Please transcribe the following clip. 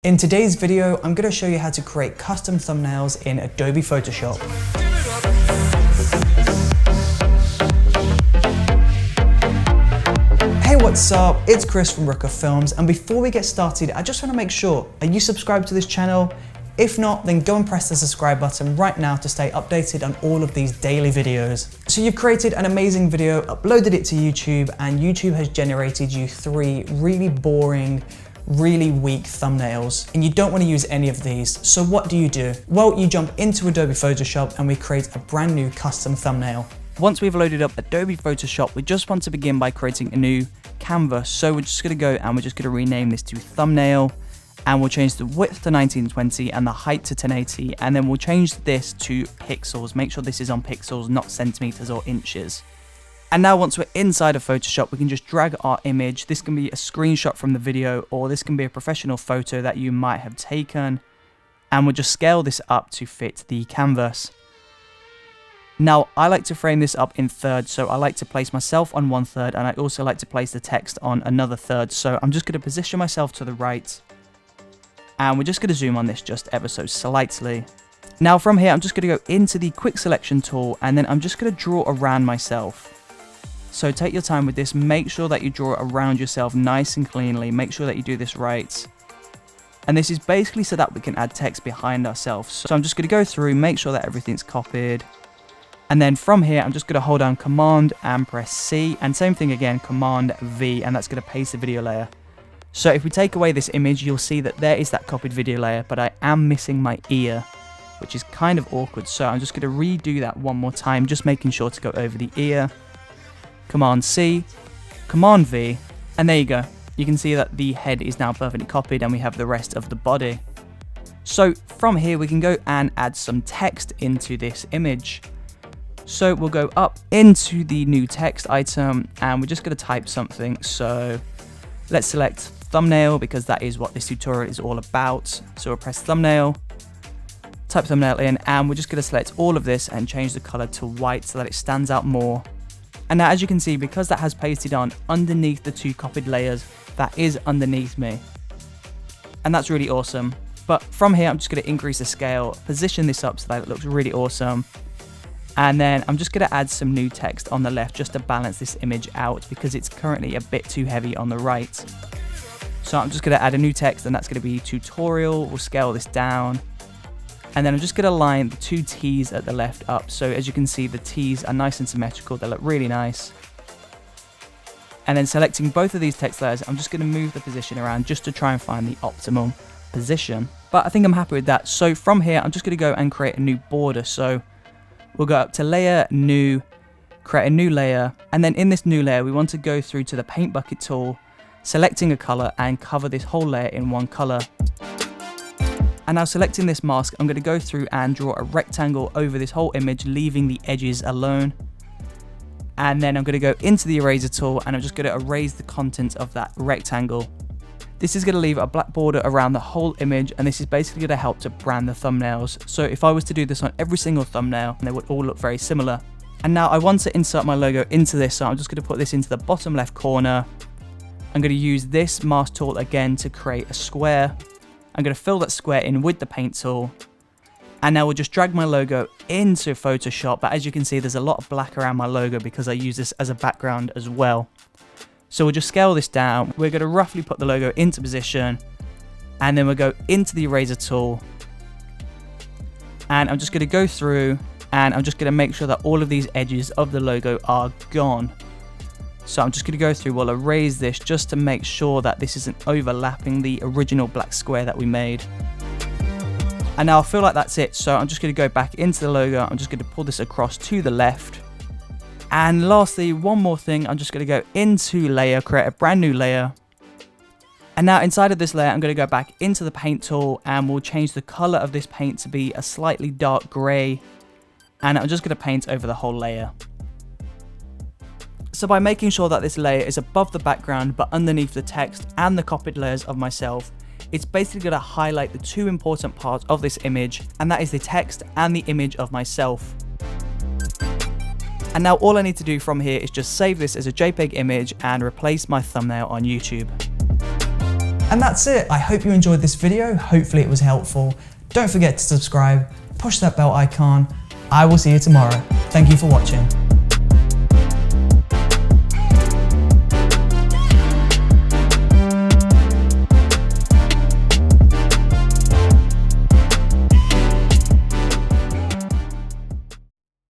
In today's video, I'm going to show you how to create custom thumbnails in Adobe Photoshop. Hey, what's up? It's Chris from Brooker Films, and before we get started, I just want to make sure, are you subscribed to this channel? If not, then go and press the subscribe button right now to stay updated on all of these daily videos. So you've created an amazing video, uploaded it to YouTube, and YouTube has generated you 3 really boring, really weak thumbnails, and you don't want to use any of these. So what do? Well, you jump into Adobe Photoshop and we create a brand new custom thumbnail. Once we've loaded up Adobe Photoshop, we just want to begin by creating a new canvas. So we're just going to go and we're just going to rename this to thumbnail, and we'll change the width to 1920 and the height to 1080, and then we'll change this to pixels. Make sure this is on pixels, not centimeters or inches. And now once we're inside of Photoshop, we can just drag our image. This can be a screenshot from the video, or this can be a professional photo that you might have taken, and we'll just scale this up to fit the canvas. Now, I like to frame this up in thirds, so I like to place myself on 1/3, and I also like to place the text on another third. So I'm just going to position myself to the right, and we're just going to zoom on this just ever so slightly. Now from here, I'm just going to go into the quick selection tool, and then I'm just going to draw around myself. So take your time with this, make sure that you draw around yourself nice and cleanly, make sure that you do this right. And this is basically so that we can add text behind ourselves. So I'm just going to go through, make sure that everything's copied. And then from here, I'm just going to hold down Command and press C, and same thing again, Command V, and that's going to paste the video layer. So if we take away this image, you'll see that there is that copied video layer, but I am missing my ear, which is kind of awkward. So I'm just going to redo that one more time, just making sure to go over the ear. Command C, Command V, and there you go. You can see that the head is now perfectly copied, and we have the rest of the body. So from here, we can go and add some text into this image. So we'll go up into the new text item, and we're just going to type something. So let's select thumbnail, because that is what this tutorial is all about. So we'll press thumbnail, type thumbnail in, and we're just going to select all of this and change the color to white so that it stands out more. And now as you can see, because that has pasted on underneath the 2 copied layers, that is underneath me. And that's really awesome. But from here, I'm just going to increase the scale, position this up so that it looks really awesome. And then I'm just going to add some new text on the left just to balance this image out, because it's currently a bit too heavy on the right. So I'm just going to add a new text, and that's going to be tutorial. We'll scale this down. And then I'm just going to line the 2 T's at the left up. So as you can see, the T's are nice and symmetrical. They look really nice. And then selecting both of these text layers, I'm just going to move the position around just to try and find the optimal position. But I think I'm happy with that. So from here, I'm just going to go and create a new border. So we'll go up to Layer, New, create a new layer. And then in this new layer, we want to go through to the Paint Bucket tool, selecting a color, and cover this whole layer in one color. And now selecting this mask, I'm going to go through and draw a rectangle over this whole image, leaving the edges alone. And then I'm going to go into the eraser tool, and I'm just going to erase the contents of that rectangle. This is going to leave a black border around the whole image, and this is basically going to help to brand the thumbnails. So if I was to do this on every single thumbnail, they would all look very similar. And now I want to insert my logo into this, so I'm just going to put this into the bottom left corner. I'm going to use this mask tool again to create a square. I'm going to fill that square in with the paint tool. And now we'll just drag my logo into Photoshop. But as you can see, there's a lot of black around my logo because I use this as a background as well. So we'll just scale this down. We're going to roughly put the logo into position. And then we'll go into the eraser tool. And I'm just going to go through, and I'm just going to make sure that all of these edges of the logo are gone. So I'm just going to go through, we'll erase this just to make sure that this isn't overlapping the original black square that we made. And now I feel like that's it. So I'm just going to go back into the logo. I'm just going to pull this across to the left. And lastly, one more thing, I'm just going to go into layer, create a brand new layer. And now inside of this layer, I'm going to go back into the paint tool, and we'll change the color of this paint to be a slightly dark gray. And I'm just going to paint over the whole layer. So by making sure that this layer is above the background but underneath the text and the copied layers of myself, it's basically going to highlight the 2 important parts of this image, and that is the text and the image of myself. And now all I need to do from here is just save this as a JPEG image and replace my thumbnail on YouTube. And that's it. I hope you enjoyed this video. Hopefully it was helpful. Don't forget to subscribe, push that bell icon. I will see you tomorrow. Thank you for watching.